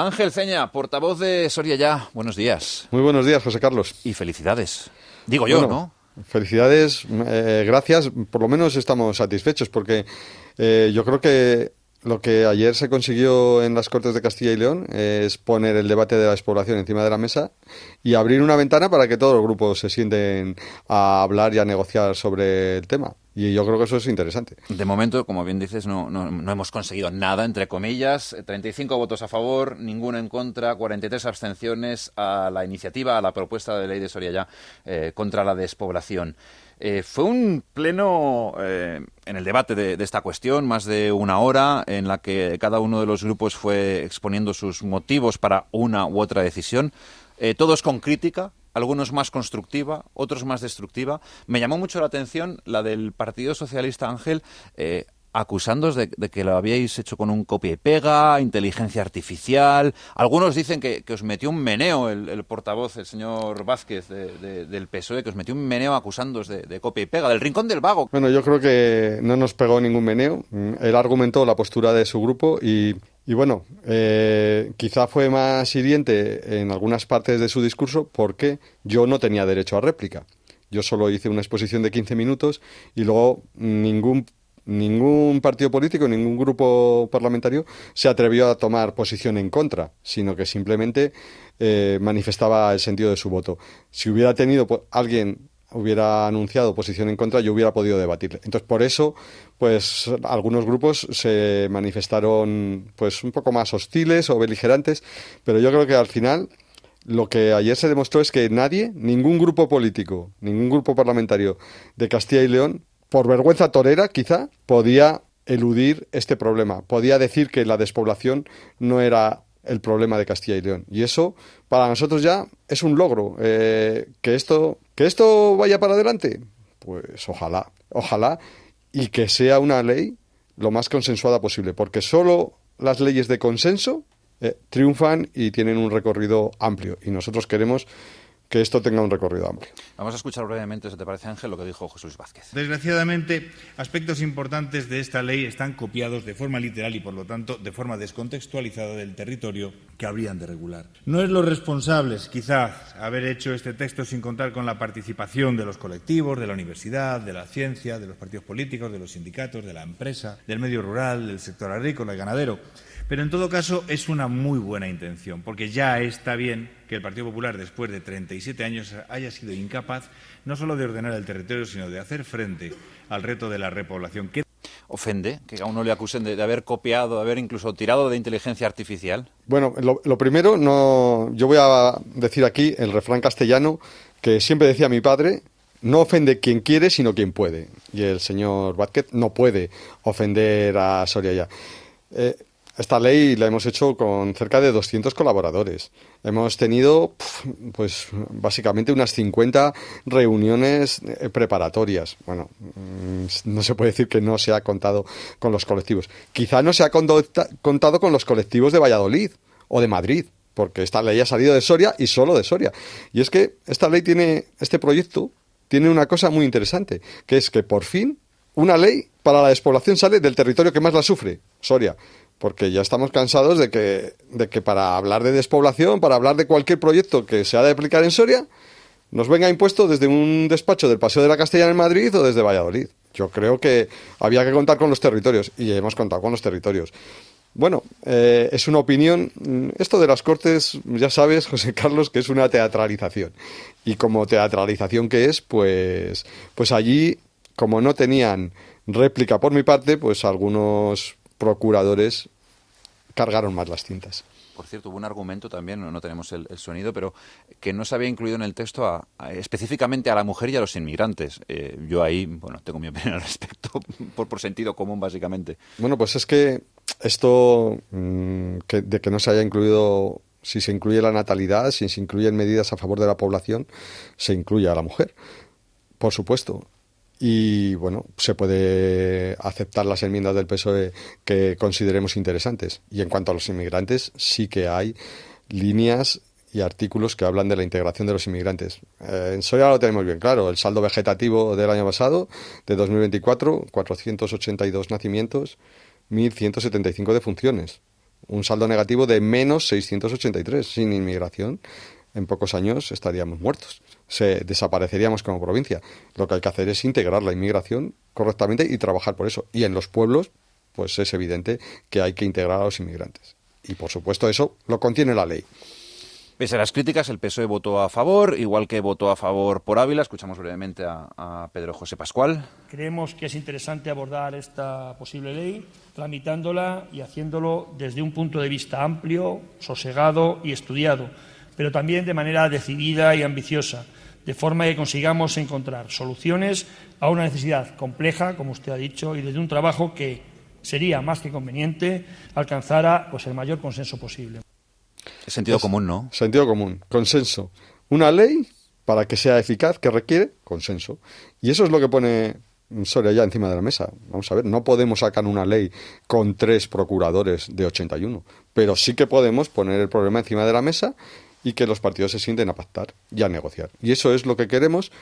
Ángel Ceña, portavoz de Soria Ya. Buenos días. Muy buenos días, José Carlos. Y felicidades. Digo yo, ¿no? Felicidades, gracias. Por lo menos estamos satisfechos porque yo creo que lo que ayer se consiguió en las Cortes de Castilla y León es poner el debate de la despoblación encima de la mesa y abrir una ventana para que todos los grupos se sienten a hablar y a negociar sobre el tema. Y yo creo que eso es interesante. De momento, como bien dices, no hemos conseguido nada, entre comillas. 35 votos a favor, ninguno en contra, 43 abstenciones a la iniciativa, a la propuesta de ley de Soria Ya contra la despoblación. Fue un pleno en el debate de esta cuestión, más de una hora, en la que cada uno de los grupos fue exponiendo sus motivos para una u otra decisión, todos con crítica, algunos más constructiva, otros más destructiva. Me llamó mucho la atención la del Partido Socialista, Ángel, acusándoos de que lo habíais hecho con un copia y pega, inteligencia artificial. Algunos dicen que os metió un meneo el portavoz, el señor Vázquez del PSOE, que os metió un meneo acusándoos de copia y pega, del rincón del vago. Bueno, yo creo que no nos pegó ningún meneo. Él argumentó la postura de su grupo y bueno, quizá fue más hiriente en algunas partes de su discurso porque yo no tenía derecho a réplica. Yo solo hice una exposición de 15 minutos y luego ningún partido político, ningún grupo parlamentario se atrevió a tomar posición en contra, sino que simplemente manifestaba el sentido de su voto. Si hubiera tenido alguien hubiera anunciado posición en contra, yo hubiera podido debatirle. Entonces, por eso, pues algunos grupos se manifestaron pues un poco más hostiles o beligerantes, pero yo creo que al final lo que ayer se demostró es que ningún grupo político, ningún grupo parlamentario de Castilla y León, por vergüenza torera, quizá, podía eludir este problema. Podía decir que la despoblación no era el problema de Castilla y León. Y eso, para nosotros ya, es un logro. Que esto vaya para adelante, pues ojalá, y que sea una ley lo más consensuada posible, porque solo las leyes de consenso triunfan y tienen un recorrido amplio. Y nosotros queremos que esto tenga un recorrido amplio. Vamos a escuchar brevemente, si te parece, Ángel, lo que dijo José Luis Vázquez. Desgraciadamente, aspectos importantes de esta ley están copiados de forma literal y, por lo tanto, de forma descontextualizada del territorio que habrían de regular. No es lo responsables, quizás, haber hecho este texto sin contar con la participación de los colectivos, de la universidad, de la ciencia, de los partidos políticos, de los sindicatos, de la empresa, del medio rural, del sector agrícola y ganadero. Pero, en todo caso, es una muy buena intención, porque ya está bien que el Partido Popular, después de 37 años, haya sido incapaz no solo de ordenar el territorio, sino de hacer frente al reto de la repoblación. ¿Ofende que a uno le acusen de haber copiado, de haber incluso tirado de inteligencia artificial? Bueno, lo primero, yo voy a decir aquí el refrán castellano que siempre decía mi padre: no ofende quien quiere, sino quien puede. Y el señor Vázquez no puede ofender a Soria Ya. Esta ley la hemos hecho con cerca de 200 colaboradores. Hemos tenido, pues, básicamente unas 50 reuniones preparatorias. Bueno, no se puede decir que no se ha contado con los colectivos. Quizá no se ha contado con los colectivos de Valladolid o de Madrid, porque esta ley ha salido de Soria y solo de Soria. Y es que este proyecto tiene una cosa muy interesante, que es que por fin una ley para la despoblación sale del territorio que más la sufre, Soria. Porque ya estamos cansados de que para hablar de despoblación, para hablar de cualquier proyecto que se ha de aplicar en Soria, nos venga impuesto desde un despacho del Paseo de la Castellana en Madrid o desde Valladolid. Yo creo que había que contar con los territorios y hemos contado con los territorios. Bueno, es una opinión. Esto de las Cortes, ya sabes, José Carlos, que es una teatralización. Y como teatralización que es, pues allí, como no tenían réplica por mi parte, pues algunos procuradores cargaron más las tintas. Por cierto, hubo un argumento también, no tenemos el sonido, pero que no se había incluido en el texto específicamente a la mujer y a los inmigrantes. Yo ahí, tengo mi opinión al respecto, por sentido común, básicamente. Bueno, pues es que esto de que no se haya incluido, si se incluye la natalidad, si se incluyen medidas a favor de la población, se incluye a la mujer, por supuesto. Y bueno, se puede aceptar las enmiendas del PSOE que consideremos interesantes. Y en cuanto a los inmigrantes, sí que hay líneas y artículos que hablan de la integración de los inmigrantes. En Soria lo tenemos bien claro. El saldo vegetativo del año pasado, de 2024, 482 nacimientos, 1.175 defunciones. un saldo negativo de menos 683. Sin inmigración, en pocos años estaríamos muertos. Desapareceríamos como provincia. Lo que hay que hacer es integrar la inmigración correctamente y trabajar por eso. Y en los pueblos, pues es evidente que hay que integrar a los inmigrantes. Y por supuesto eso lo contiene la ley. Pese a las críticas, el PSOE votó a favor, igual que votó a favor por Ávila. Escuchamos brevemente a Pedro José Pascual. Creemos que es interesante abordar esta posible ley, tramitándola y haciéndolo desde un punto de vista amplio, sosegado y estudiado, pero también de manera decidida y ambiciosa, de forma que consigamos encontrar soluciones a una necesidad compleja, como usted ha dicho, y desde un trabajo que sería más que conveniente alcanzara el mayor consenso posible. Sentido común, ¿no? Sentido común, consenso. Una ley, para que sea eficaz, que requiere consenso. Y eso es lo que pone Soria ya encima de la mesa. Vamos a ver, no podemos sacar una ley con 3 procuradores de 81, pero sí que podemos poner el problema encima de la mesa y que los partidos se sienten a pactar y a negociar. Y eso es lo que queremos.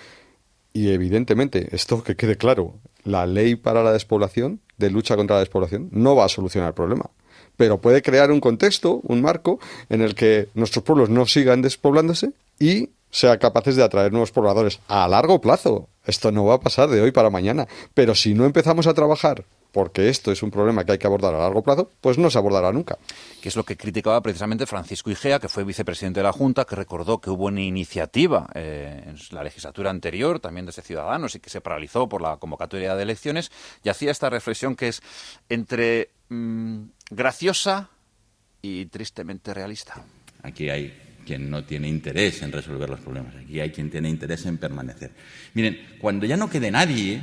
Y evidentemente, esto que quede claro, la ley para la despoblación, de lucha contra la despoblación, no va a solucionar el problema. Pero puede crear un contexto, un marco, en el que nuestros pueblos no sigan despoblándose y sean capaces de atraer nuevos pobladores a largo plazo. Esto no va a pasar de hoy para mañana. Pero si no empezamos a trabajar, porque esto es un problema que hay que abordar a largo plazo, pues no se abordará nunca. Que es lo que criticaba precisamente Francisco Igea, que fue vicepresidente de la Junta, que recordó que hubo una iniciativa en la legislatura anterior, también desde Ciudadanos, y que se paralizó por la convocatoria de elecciones, y hacía esta reflexión que es entre graciosa y tristemente realista. Aquí hay quien no tiene interés en resolver los problemas, aquí hay quien tiene interés en permanecer. Miren, cuando ya no quede nadie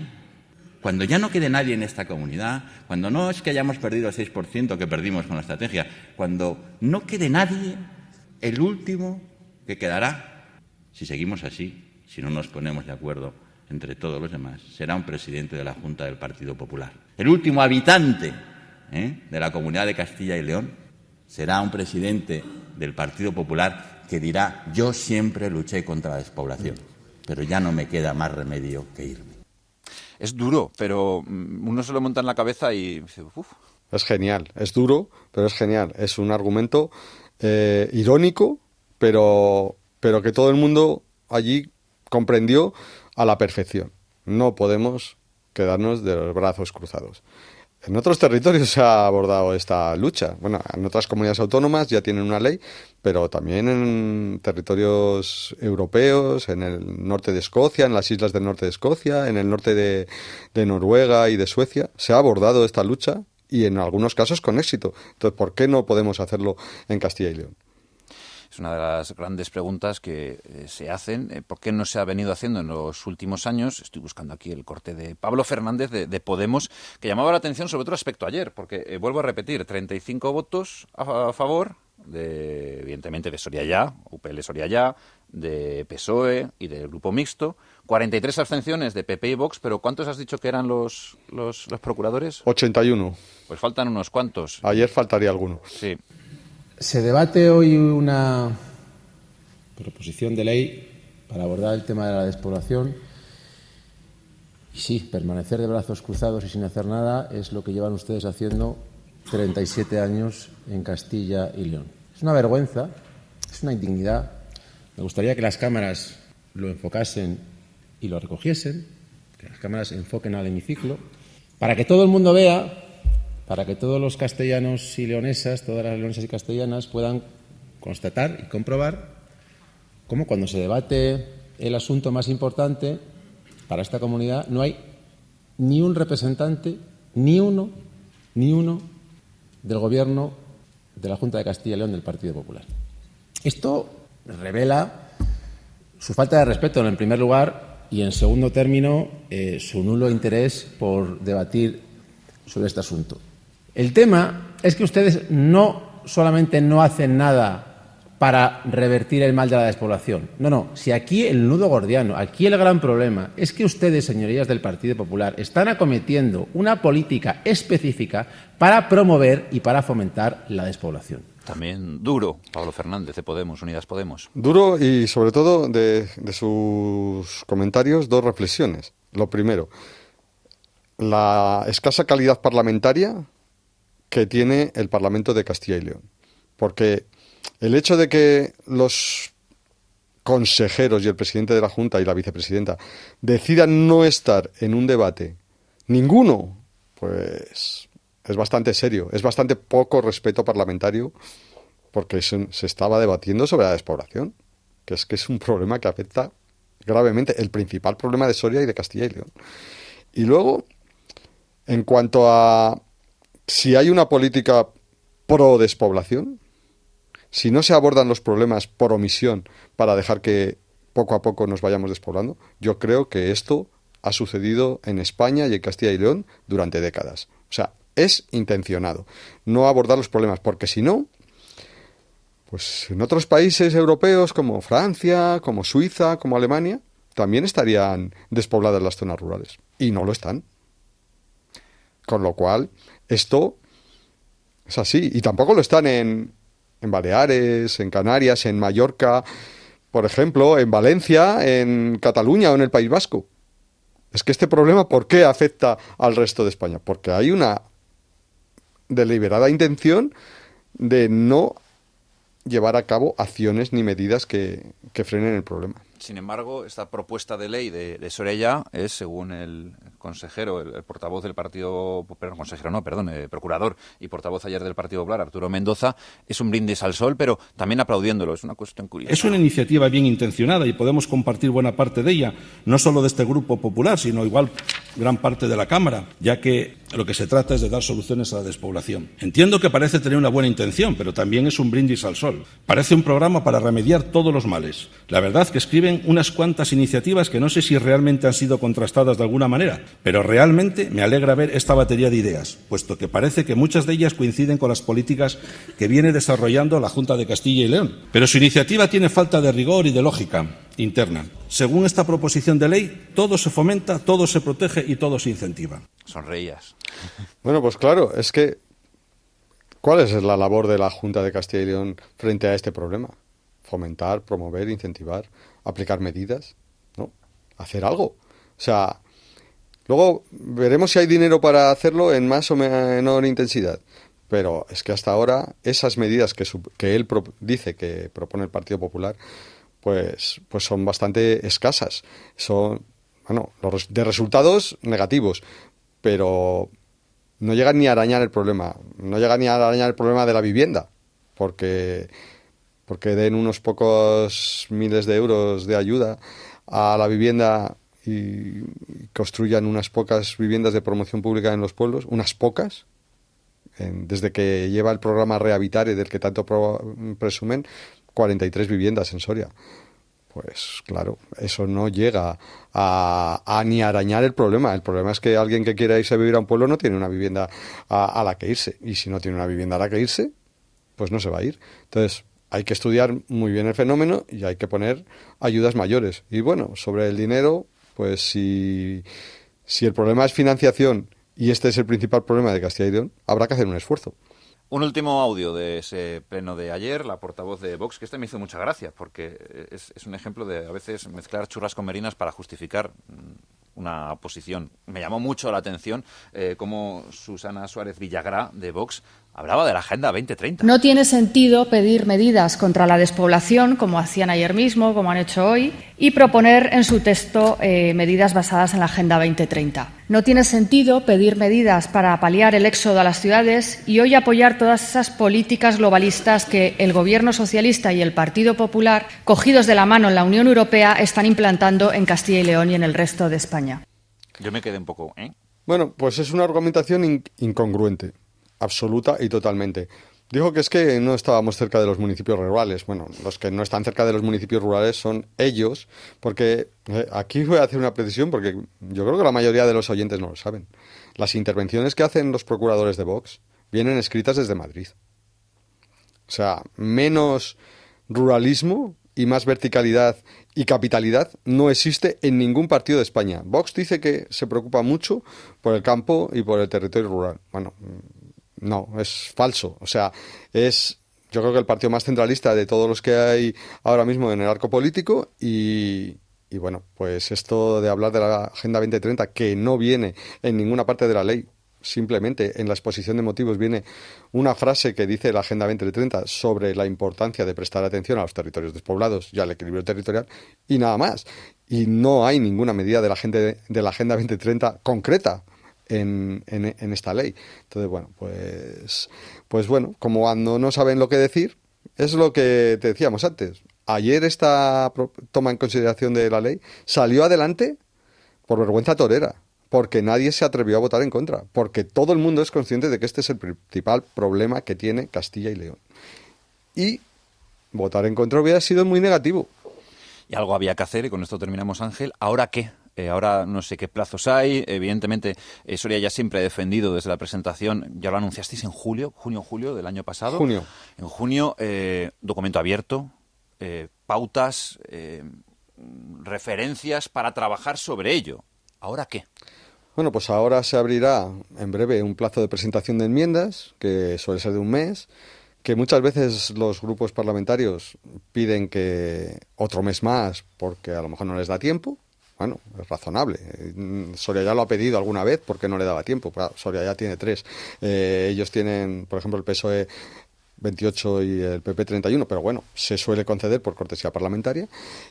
en esta comunidad, cuando no es que hayamos perdido el 6% que perdimos con la estrategia, cuando no quede nadie, el último que quedará, si seguimos así, si no nos ponemos de acuerdo entre todos los demás, será un presidente de la Junta del Partido Popular. El último habitante de la Comunidad de Castilla y León será un presidente del Partido Popular que dirá: yo siempre luché contra la despoblación, pero ya no me queda más remedio que irme. Es duro, pero uno se lo monta en la cabeza y dice, uff. Es genial, es duro, pero es genial. Es un argumento irónico, pero que todo el mundo allí comprendió a la perfección. No podemos quedarnos de los brazos cruzados. En otros territorios se ha abordado esta lucha. Bueno, en otras comunidades autónomas ya tienen una ley, pero también en territorios europeos, en el norte de Escocia, en las islas del norte de Escocia, en el norte de Noruega y de Suecia, se ha abordado esta lucha y en algunos casos con éxito. Entonces, ¿por qué no podemos hacerlo en Castilla y León? Es una de las grandes preguntas que se hacen. ¿Por qué no se ha venido haciendo en los últimos años? Estoy buscando aquí el corte de Pablo Fernández de Podemos, que llamaba la atención sobre todo respecto a ayer, porque vuelvo a repetir, 35 votos a favor, evidentemente de Soria Ya, UPL Soria Ya, de PSOE y del Grupo Mixto, 43 abstenciones de PP y Vox, pero ¿cuántos has dicho que eran los procuradores? 81. Pues faltan unos cuantos. Ayer faltaría alguno. Sí. Se debate hoy una proposición de ley para abordar el tema de la despoblación. Y sí, permanecer de brazos cruzados y sin hacer nada es lo que llevan ustedes haciendo 37 años en Castilla y León. Es una vergüenza, es una indignidad. Me gustaría que las cámaras lo enfocasen y lo recogiesen, que las cámaras enfoquen al hemiciclo, para que todo el mundo vea, para que todos los castellanos y leonesas, todas las leonesas y castellanas puedan constatar y comprobar cómo cuando se debate el asunto más importante para esta comunidad no hay ni un representante, ni uno del Gobierno de la Junta de Castilla y León del Partido Popular. Esto revela su falta de respeto en primer lugar y en segundo término su nulo interés por debatir sobre este asunto. El tema es que ustedes no solamente no hacen nada para revertir el mal de la despoblación. No. Si aquí el nudo gordiano, aquí el gran problema es que ustedes, señorías del Partido Popular, están acometiendo una política específica para promover y para fomentar la despoblación. También duro, Pablo Fernández de Podemos, Unidas Podemos. Duro y sobre todo de sus comentarios 2 reflexiones. Lo primero, la escasa calidad parlamentaria que tiene el Parlamento de Castilla y León. Porque el hecho de que los consejeros y el presidente de la Junta y la vicepresidenta decidan no estar en un debate, ninguno, pues es bastante serio, es bastante poco respeto parlamentario, porque se estaba debatiendo sobre la despoblación, que es un problema que afecta gravemente, el principal problema de Soria y de Castilla y León. Y luego, en cuanto a si hay una política pro despoblación, si no se abordan los problemas por omisión para dejar que poco a poco nos vayamos despoblando, yo creo que esto ha sucedido en España y en Castilla y León durante décadas. O sea, es intencionado no abordar los problemas, porque si no, pues en otros países europeos como Francia, como Suiza, como Alemania, también estarían despobladas las zonas rurales. Y no lo están. Con lo cual, esto es así. Y tampoco lo están en Baleares, en Canarias, en Mallorca, por ejemplo, en Valencia, en Cataluña o en el País Vasco. Es que este problema, ¿por qué afecta al resto de España? Porque hay una deliberada intención de no llevar a cabo acciones ni medidas que frenen el problema. Sin embargo, esta propuesta de ley de Soria es, según el consejero, el portavoz del Partido... procurador y portavoz ayer del Partido Popular, Arturo Mendoza, es un brindis al sol, pero también aplaudiéndolo. Es una cuestión curiosa. Es una iniciativa bien intencionada y podemos compartir buena parte de ella, no solo de este Grupo Popular, sino igual gran parte de la Cámara, ya que lo que se trata es de dar soluciones a la despoblación. Entiendo que parece tener una buena intención, pero también es un brindis al sol. Parece un programa para remediar todos los males. La verdad que escriben unas cuantas iniciativas que no sé si realmente han sido contrastadas de alguna manera, pero realmente me alegra ver esta batería de ideas, puesto que parece que muchas de ellas coinciden con las políticas que viene desarrollando la Junta de Castilla y León. Pero su iniciativa tiene falta de rigor y de lógica interna. Según esta proposición de ley, todo se fomenta, todo se protege y todo se incentiva. Sonreías. Bueno, pues claro, es que ¿cuál es la labor de la Junta de Castilla y León frente a este problema? Fomentar, promover, incentivar, aplicar medidas, ¿no? Hacer algo. O sea, luego veremos si hay dinero para hacerlo en más o menor intensidad. Pero es que hasta ahora esas medidas que él dice que propone el Partido Popular, pues son bastante escasas. Son, bueno, de resultados negativos, pero no llegan ni a arañar el problema. No llegan ni a arañar el problema de la vivienda, porque den unos pocos miles de euros de ayuda a la vivienda y construyan unas pocas viviendas de promoción pública en los pueblos, unas pocas, desde que lleva el programa Rehabitare, del que tanto presumen, 43 viviendas en Soria. Pues claro, eso no llega a ni arañar el problema. El problema es que alguien que quiera irse a vivir a un pueblo no tiene una vivienda a la que irse. Y si no tiene una vivienda a la que irse, pues no se va a ir. Entonces, hay que estudiar muy bien el fenómeno y hay que poner ayudas mayores. Y bueno, sobre el dinero, pues si el problema es financiación y este es el principal problema de Castilla y León, habrá que hacer un esfuerzo. Un último audio de ese pleno de ayer, la portavoz de Vox, que me hizo mucha gracia, porque es un ejemplo de a veces mezclar churras con merinas para justificar una posición. Me llamó mucho la atención cómo Susana Suárez Villagrá, de Vox, hablaba de la Agenda 2030. No tiene sentido pedir medidas contra la despoblación, como hacían ayer mismo, como han hecho hoy, y proponer en su texto medidas basadas en la Agenda 2030. No tiene sentido pedir medidas para paliar el éxodo a las ciudades y hoy apoyar todas esas políticas globalistas que el Gobierno socialista y el Partido Popular, cogidos de la mano en la Unión Europea, están implantando en Castilla y León y en el resto de España. Yo me quedé un poco... Bueno, pues es una argumentación incongruente. Absoluta y totalmente. Dijo que es que no estábamos cerca de los municipios rurales. Bueno, los que no están cerca de los municipios rurales son ellos, porque aquí voy a hacer una precisión porque yo creo que la mayoría de los oyentes no lo saben. Las intervenciones que hacen los procuradores de Vox vienen escritas desde Madrid. O sea, menos ruralismo y más verticalidad y capitalidad no existe en ningún partido de España. Vox dice que se preocupa mucho por el campo y por el territorio rural. Bueno, no, es falso. O sea, yo creo que el partido más centralista de todos los que hay ahora mismo en el arco político y bueno, pues esto de hablar de la Agenda 2030, que no viene en ninguna parte de la ley, simplemente en la exposición de motivos viene una frase que dice la Agenda 2030 sobre la importancia de prestar atención a los territorios despoblados y al equilibrio territorial y nada más. Y no hay ninguna medida de la Agenda 2030 concreta en esta ley. Entonces, bueno, pues bueno, como cuando no saben lo que decir, es lo que te decíamos antes. Ayer esta toma en consideración de la ley salió adelante por vergüenza torera, porque nadie se atrevió a votar en contra, porque todo el mundo es consciente de que este es el principal problema que tiene Castilla y León. Y votar en contra hubiera sido muy negativo. Y algo había que hacer, y con esto terminamos, Ángel. ¿Ahora qué? Ahora no sé qué plazos hay. Evidentemente, Soria ya siempre ha defendido desde la presentación, ya lo anunciasteis en julio del año pasado. En junio, documento abierto, pautas, referencias para trabajar sobre ello. ¿Ahora qué? Bueno, pues ahora se abrirá en breve un plazo de presentación de enmiendas, que suele ser de un mes, que muchas veces los grupos parlamentarios piden que otro mes más porque a lo mejor no les da tiempo. Bueno, es razonable. Soria ya lo ha pedido alguna vez porque no le daba tiempo. Soria ya tiene 3. Ellos tienen, por ejemplo, el PSOE 28 y el PP 31, pero bueno, se suele conceder por cortesía parlamentaria.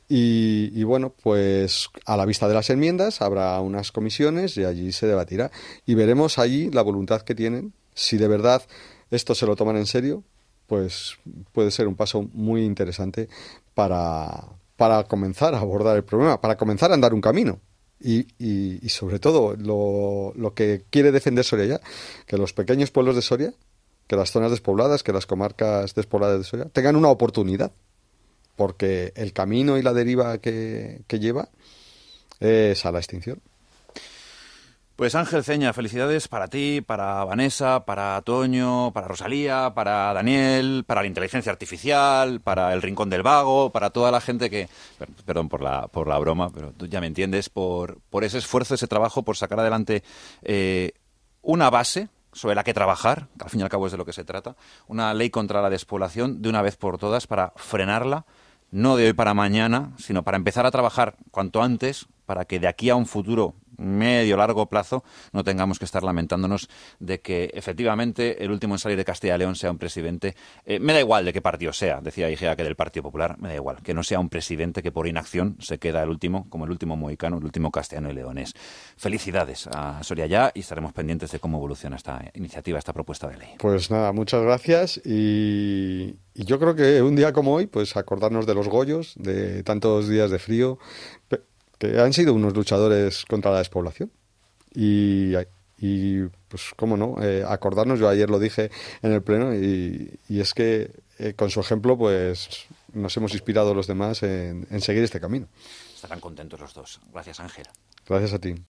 Y bueno, pues a la vista de las enmiendas habrá unas comisiones y allí se debatirá. Y veremos allí la voluntad que tienen. Si de verdad esto se lo toman en serio, pues puede ser un paso muy interesante para comenzar a abordar el problema, para comenzar a andar un camino. Y sobre todo, lo que quiere defender Soria ya, que los pequeños pueblos de Soria, que las zonas despobladas, que las comarcas despobladas de Soria, tengan una oportunidad, porque el camino y la deriva que lleva es a la extinción. Pues Ángel Ceña, felicidades para ti, para Vanessa, para Toño, para Rosalía, para Daniel, para la inteligencia artificial, para el Rincón del Vago, para toda la gente que, perdón por la broma, pero tú ya me entiendes, por ese esfuerzo, ese trabajo, por sacar adelante una base sobre la que trabajar, que al fin y al cabo es de lo que se trata, una ley contra la despoblación de una vez por todas para frenarla, no de hoy para mañana, sino para empezar a trabajar cuanto antes para que de aquí a un futuro medio largo plazo no tengamos que estar lamentándonos de que efectivamente el último en salir de Castilla y León sea un presidente. Me da igual de qué partido sea, decía Igea, que del Partido Popular, me da igual, que no sea un presidente que por inacción se queda el último, como el último mohicano, el último castellano y leonés. Felicidades a Soria ya y estaremos pendientes de cómo evoluciona esta iniciativa, esta propuesta de ley. Pues nada, muchas gracias y yo creo que un día como hoy, pues acordarnos de los Goyos, de tantos días de frío, que han sido unos luchadores contra la despoblación y pues cómo no, acordarnos, yo ayer lo dije en el pleno y es que con su ejemplo pues nos hemos inspirado los demás en seguir este camino. Estarán contentos los dos. Gracias, Ángel. Gracias a ti.